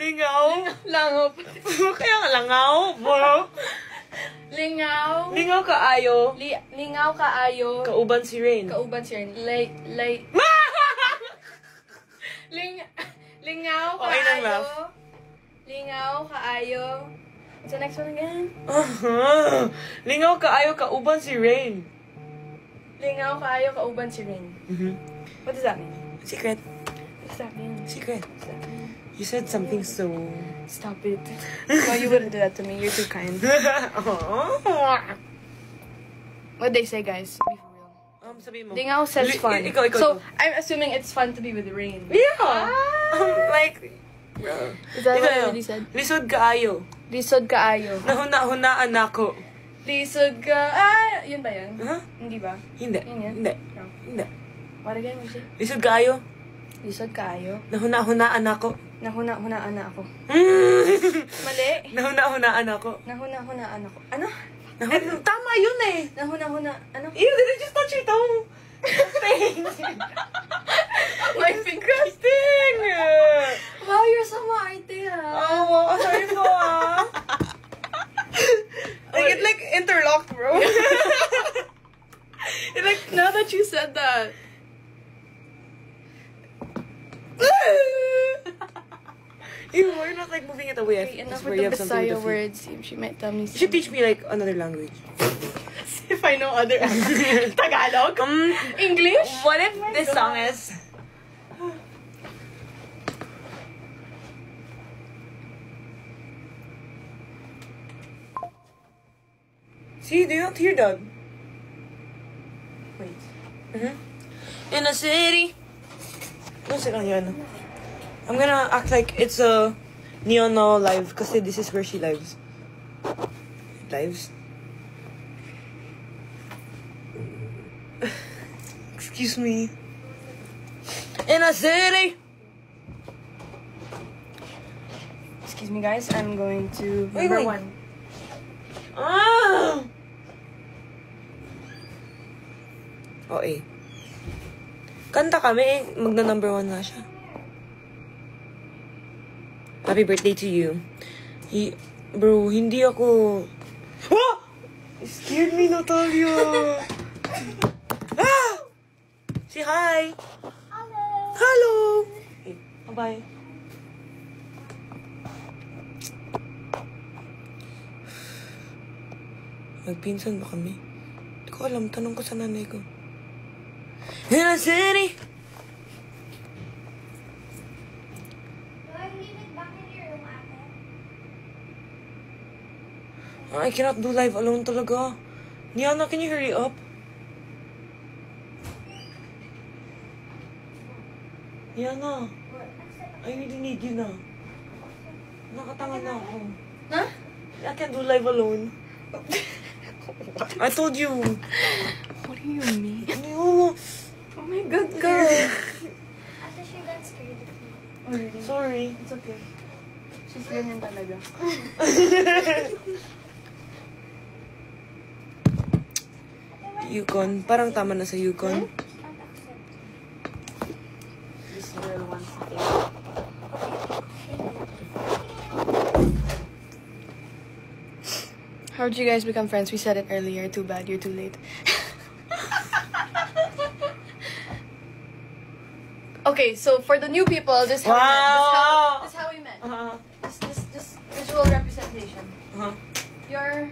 Lingaw? Langaw. Kaya nga langaw. Bro. Lingaw. Lingaw kaayo. Lingaw kaayo. Kauban si Rain. Kauban si Rain. Lingaw Okay lang, kaayo. laugh. Lingaw kaayo. What's the next one again? Lingaw kaayo kauban si Rain. Lingaw kaayo kauban si Rain. What does that mean? Secret. What does that mean? Secret. What does that mean? You said something so... Stop it. No, you wouldn't do that to me. You're too kind. What they say, guys? Be for real. Sabi mo. Lingaw says fun. Ikaw. So, I'm assuming it's fun to be with Rain. Yeah! Like... Is that what I really said? Lisod kaayo. Lisod kaayo. Nahuna-hunaan ako. Lisod ka... Ah! Yun ba yan? Huh? Hindi ba? Hindi. Yun yan? Hindi. No. Hindi. What again? What you Lisod kaayo. Lisod kaayo. Nahuna-hunaan ako. Nahuna-hunaan na ako. Mali. Nahuna-hunaan ako. Nahuna-hunaan ako. Ano? Tama yun eh. Nahuna-huna... Ano? Ew, did I just touch your tongue? My fingers. Sting! Wow, you're so maarte ha. Oh, sorry po ah. Like, it like interlocked, bro. It like, now that you said that. Ew, we're not like moving it away. Okay, enough Where with you the have something Bisaya with the feet. words. She might tell me You should teach me like another language. if I know other Tagalog? English? What if Oh my this God. song is... See, do you not hear that? Wait. In a city. No, second yun. I'm gonna act like it's a Neono live kasi this is where she lives. Lives? Excuse me. In a city. Excuse me, guys. I'm going to Wait, number wait. one. Ah! Oh, eh. Kanta kami, magna-number 1 na siya. Happy birthday to you. Bro, hindi ako... Ah! You scared me, Natalia! Ah! Say hi! Hello. Hello! Okay, bye-bye. Magpinsan ba kami? Hindi ko alam. Tanong ko sa nanay ko. In a city! Do I leave it back in your room, ate? I cannot do live alone talaga. Niana, can you hurry up? Niana, I really need you na. Nakatanga na ako. Huh? I can't do live alone. I told you. What do you mean? No. Oh my God, girl. Ate, she got scared of me. Oh, really? Sorry. It's okay. She's ganyan talaga. Yukon. Parang tama na sa Yukon. Can't accept. This girl wants something. How did you guys become friends? We said it earlier. Too bad. You're too late. Okay, so for the new people, this is how Wow. we met. This is how we met. This visual representation. Your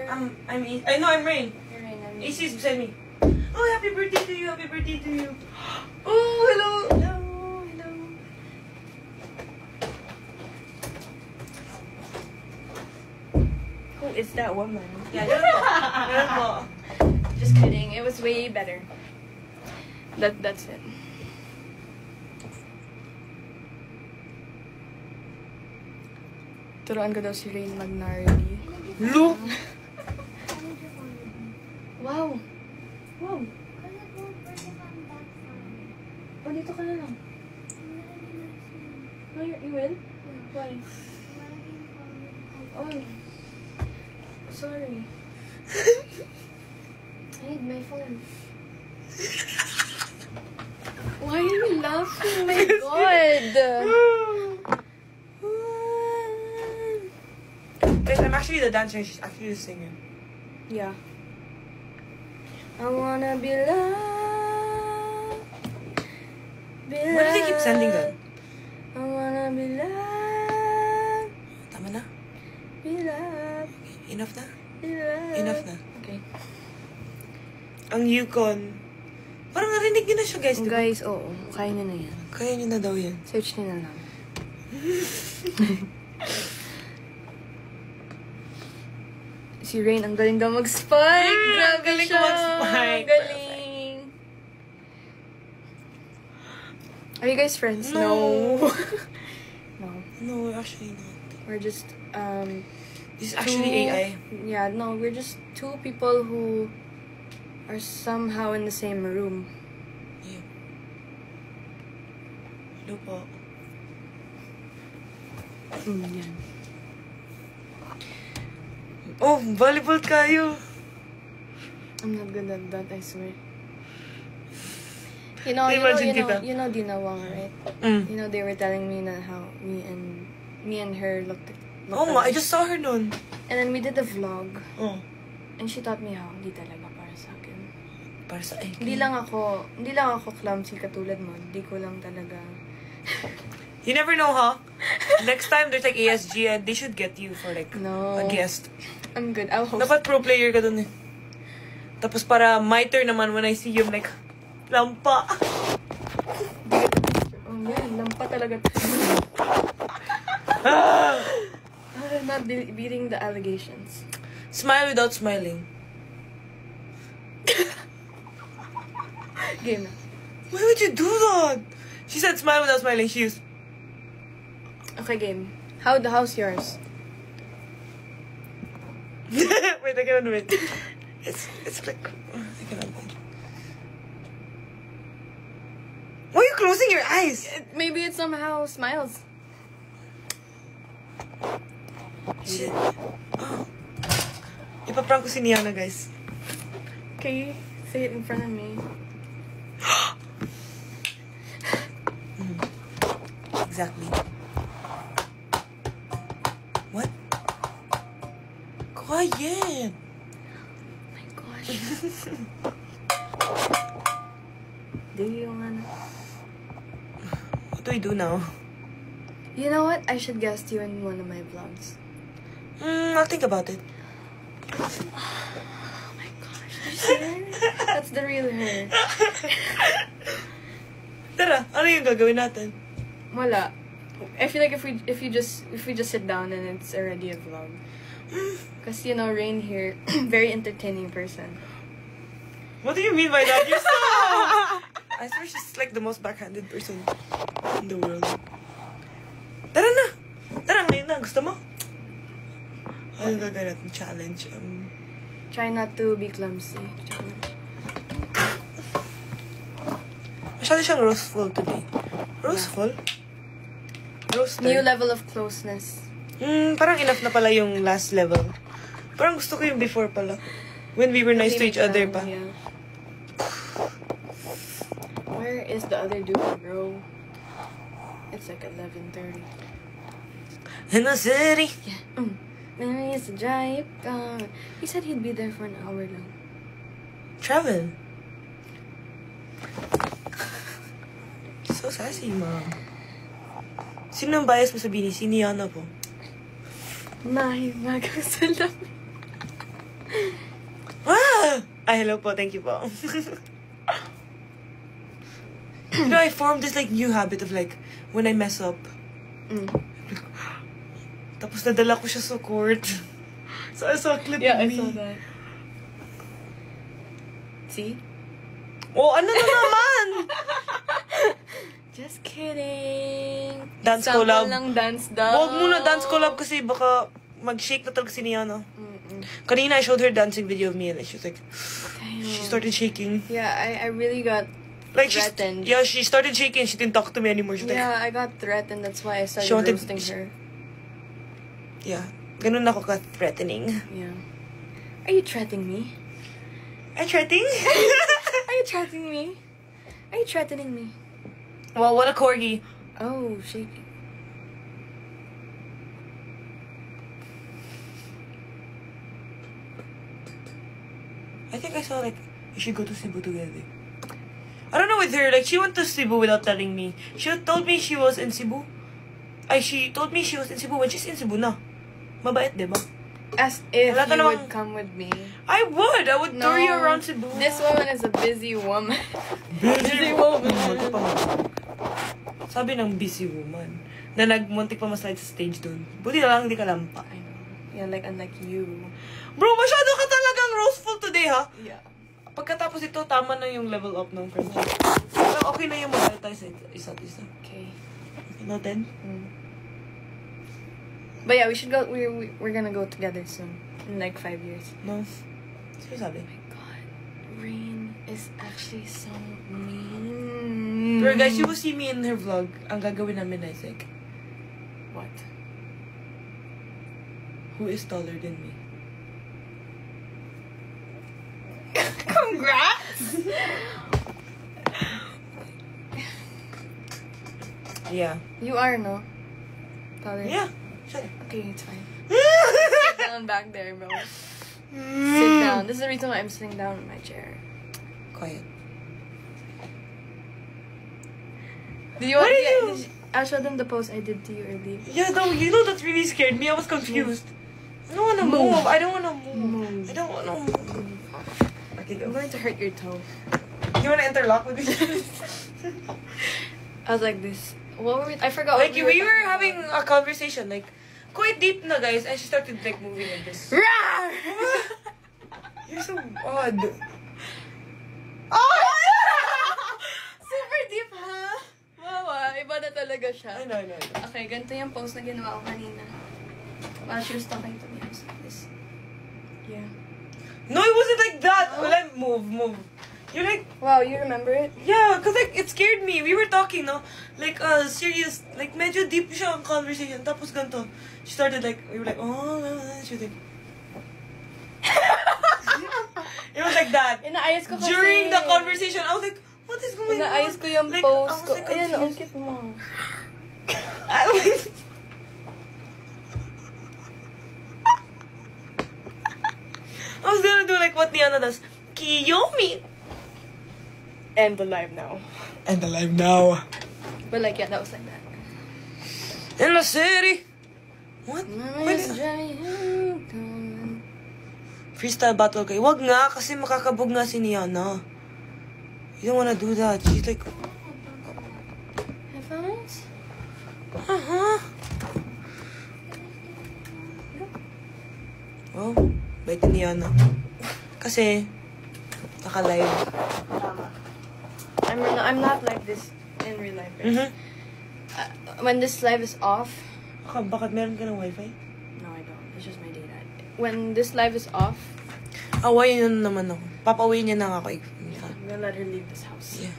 I'm Rain. your name. I mean. AC's beside me. Oh, happy birthday to you. Happy birthday to you. Oh, hello. Hello. Hello. Who is that woman? Yeah, ganun po. Just kidding. It was way better. That's it. Turuan ko daw si Rain mag-gnarly. Look! Wow. Wow. Because it won't work if I'm that far. Oh, dito ka na lang. No, you will? Why? Oh. Sorry. I need my phone. Why are you laughing? Oh my God. actually the dancer, she's actually the singer. Yeah. I wanna be loved. Why do they keep sending that? I wanna be loved. Tama na? Be loved. Enough na? Be loved. Enough na. Okay. Ang Yukon. Parang narinig niyo na siya, guys. Diba? Guys, oo. Kaya niyo na yan. Kaya niyo na daw yan. Search niyo na lang. Si Rain, ang galing daw mag-spike. Grabe galing ko siya. mag-spike. Galing. Are you guys friends? No. No. No, actually not. We're just, This is actually AI. Yeah, no, we're just two people who are somehow in the same room. Yeah. Hello po. Yan. Oh, volleyball kayo. I'm not good at that, I swear. You know, Imagine kita. you know Dina Wong, right? Mm. You know, they were telling me na how me and her looked Oh nga, I just saw her noon. And then we did a vlog. Oh. And she taught me how. Hindi talaga para sa akin. Para sa Hindi lang ako clumsy katulad mo. Hindi ko lang talaga. You never know, huh? Next time there's like ASG and they should get you for like No. a guest. I'm good. I'll host. Dapat pro player ka dun eh. Tapos para my turn naman when I see you, I'm like, lampa. Oh, yan. Lampa talaga. I'm not beating the allegations. Smile without smiling. Game na. Why would you do that? She said smile without smiling. She used... Okay, game. How's yours? Wait, I cannot do it. It's like... I cannot do it. Why are you closing your eyes? Maybe it somehow smiles. Shit. Oh. Ipaprank ko si Niana, guys. Okay, say it in front of me. Exactly. What? Quiet! Oh my gosh. Do you wanna... What do we do now? You know what? I should guest you in one of my vlogs. I'll think about it. Oh my gosh. Are you serious? That's the real her. Tara, ano yung gagawin natin? Wala. I feel like if we just sit down and it's already a vlog. Cause you know, Rain here, very entertaining person. What do you mean by that? You're so... I swear she's like the most backhanded person in the world. Tara na! Tara, ngayon na. Gusto mo? Ano gagawin natin? Challenge. Try not to be clumsy. Masyado siyang roseful today. Roseful? Roaster. New level of closeness. Parang enough na pala yung last level. Parang gusto ko yung before pala. When we were nice to each other pa. Yeah. Where is the other dude, bro? It's like 11:30. In the city. Yeah. Maybe it's a drive. He said he'd be there for an hour lang. Travel. So sassy, mom. Sino ang bias mo sabihin? Si Niana po. Mahimagang salamin. Ah! Ay, hello po. Thank you po. You know, I formed this like new habit of like, when I mess up, tapos nadala ko siya sa court. So I saw a clip Yeah, of I me. saw that. See? Oh, ano na naman? Just kidding. Dance Sample collab. lang dance daw. Huwag muna dance collab kasi baka mag-shake na talaga si Niana. Kanina I showed her dancing video of me and she was like, Damn. she started shaking. Yeah, I really got Like threatened. she started shaking. She didn't talk to me anymore. She was Yeah, I got threatened. That's why I started She wanted- roasting her. like, yeah. Ganun ako ka-threatening. Yeah. Are you threatening me? Ay, threatening? Are you threatening me? Are you threatening me? Well, what a corgi. Oh, shaking. I think I saw, like, you should go to Cebu together. I don't know with her, like, she went to Cebu without telling me. She told me she was in Cebu. She told me she was in Cebu when she's in Cebu na. Mabait, diba? As if Wala ka you namang- would come with me. I would tour you around Cebu. This woman is a busy woman. Busy woman. Sabi ng busy woman. Na nagmuntik pa maslide sa stage dun. Buti na lang hindi ka lampa. I know. Yeah, like unlike you. Bro, masyado ka talagang roseful today, ha? Yeah. Pagkatapos ito, tama na yung level up ng friendship. Parang okay na yung mag tayo sa isa't isa. Okay. Okay na, then? But yeah, we should go. We're gonna go together soon. In like 5 years. No. Sino sabi? Oh my god. Rain is actually so mean. Pero guys, you will see me in her vlog. Ang gagawin namin is like, What? who is taller than me? Congrats! Yeah. You are, no? Taller. Yeah. Shut up. Okay, it's fine. Sit down back there, bro. Sit down. This is the reason why I'm sitting down in my chair. Quiet. Did you What want did you- I'll show them the post I did to you earlier. Yeah, no, you know that really scared me. I was confused. I don't wanna move. I don't wanna move. Move. I don't wanna move. Okay, I'm go. going to hurt your toe. You wanna interlock with me? I was like this. What were we? I forgot. Like, what we were talking having a conversation, like, quite deep na, guys, and she started, like, moving like this. about. Rawr! You're so odd. Oh! Super deep, ha? Wawa, iba na talaga siya. I know. Okay, ganito yung post na ginawa ko kanina. While she was talking to me, I was like this. Yeah. No, it wasn't like that. Well, like, move. You're like, Wow, you remember it? yeah, because, like, it scared me. We were talking, no? Like, serious, like, medyo deep siya ang conversation. Tapos ganito. She started, like, we were like, oh, she was like, it was like that. Inaayos ko kasi. During the conversation, I was like, what is going on? Inaayos ko yung Like, post I was, ko. like, Ayan, ang confused. cute mo. I was gonna do like what Niana does. Kiyomi! And the live now. And alive now. But like, yeah, that was like that. In the city. What? Freestyle battle kayo. Wag nga, kasi makakabog nga si Niana. You don't wanna do that. She's like, Headphones? oh, bait ni Niana. Kasi, naka-live. I'm not like this in real life. Right? Mm-hmm. When this live is off, Bakit meron ka ng wifi? no, I don't. It's just my data. When this live is off, Awayin na naman ako. Papawin niya na ako. I'm gonna let her leave this house. Yeah.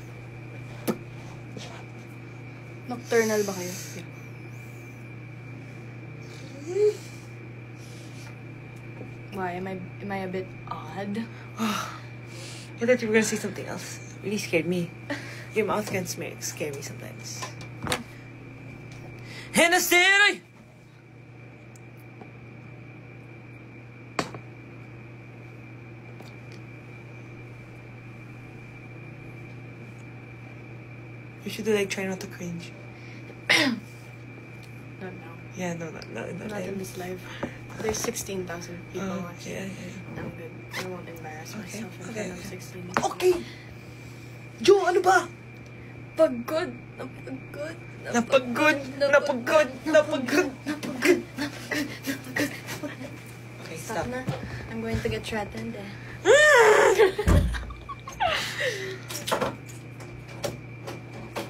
Nocturnal ba kayo? Why? Am I a bit odd? I thought you were gonna say something else. Really scared me. Your mouth can scare me sometimes. In the city! You should do like try not to cringe. Not now. Yeah, no, not Not in this live. There's 16,000 people Oh, watching. yeah. I'm good. I won't embarrass myself in Okay, front of okay. 16. Okay! Jo, ano ba? Pagod. Napagod. Napagod. Okay, Stop stop. na. I'm going to get threatened eh.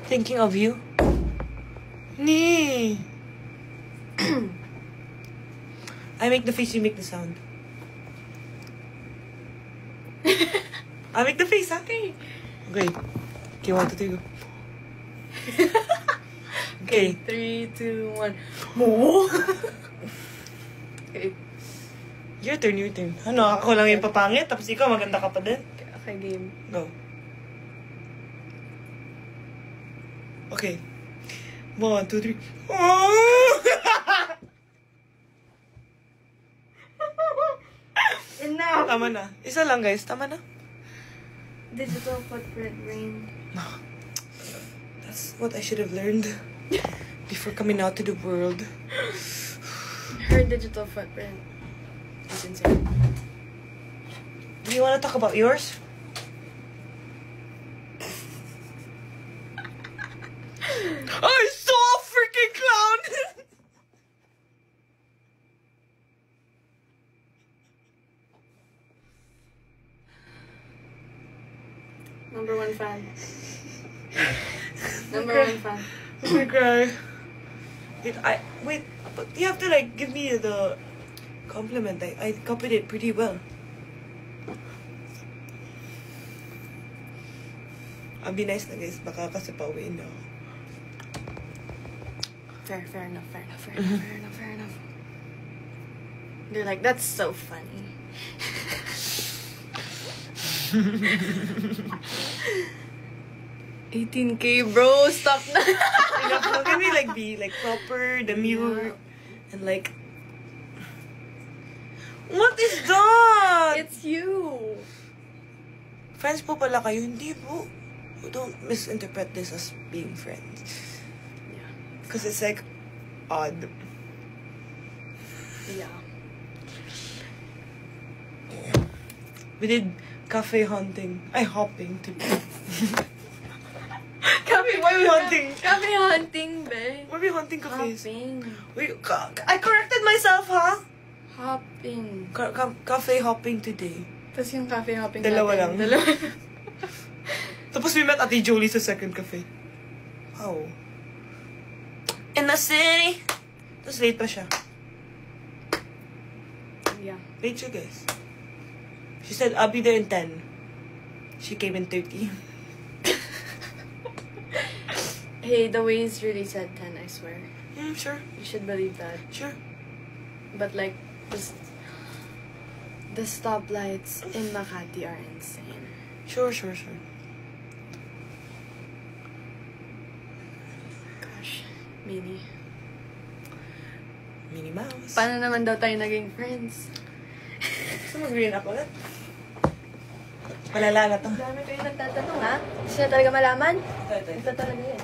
Thinking of you? Nee. I make the face, you make the sound. I make the face, huh? Okay. Okay, 1, 2, 3, go. Okay. 3, 2, 1. Mo? Okay. Your turn. Ano, ako lang yung papangit, tapos ikaw maganda ka pa din. Okay, game. Go. Okay. 1, 2, 3. Oh! Enough! Tama na. Isa lang, guys. Tama na. Digital footprint, Rain. That's what I should have learned before coming out to the world. Her digital footprint is insane. Do you want to talk about yours? I saw a freaking clown! Number one fan. Number one fan. I'm gonna cry. Wait, but you have to like give me the compliment. I copied it pretty well. I'll be nice na guys, baka kasi pauwiin na ako. Fair enough. They're like, that's so funny. $18K, bro. Stop na. How can we like be like proper, demure, and like... What is that? It's you. Friends po pala kayo, hindi po. Don't misinterpret this as being friends. Yeah. Because it's like odd. Yeah. We did cafe hunting. Hopping to. Cafe, why are we hunting? Cafe hunting, babe. Why are we hunting cafes? Hopping. I corrected myself, huh? Hopping. Cafe hopping today. Tapos yung cafe hopping Dalawa natin. lang. Dalawa. Tapos we met Ate Jolie sa second cafe. Wow. In the city. Tapos late pa siya. Yeah. Late siya, guys. She said, I'll be there in 10. She came in 30. Hey, the Waze really said 10, I swear. Sure. You should believe that. Sure. But like, the stoplights in Makati are insane. Sure. Gosh, Minnie. Minnie Mouse. Paano naman daw tayo naging friends? Gusto mo green up ulit? Malala na to. Dami kayo nagtatanong, ha? Gusto niya talaga malaman? Ito. Ito talaga yan.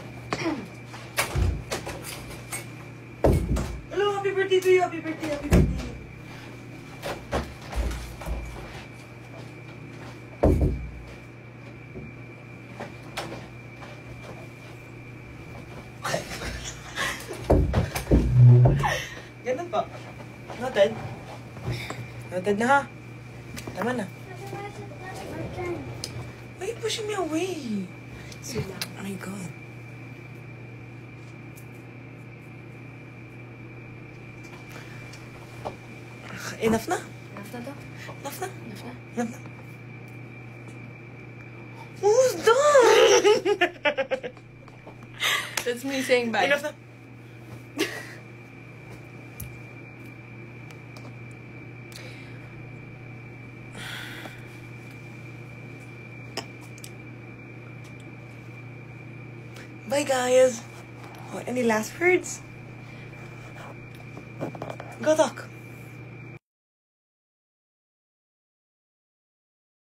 Hello, happy birthday to you. Happy birthday. Ganun pa. Noted. Noted na ha. Tama na. Why are you pushing me away? Sila. Oh my God. Enough na? Enough na to? Enough na? Enough na? Enough na? Who's done? That's me saying bye. Enough na? Bye, guys. Oh, any last words? Go talk.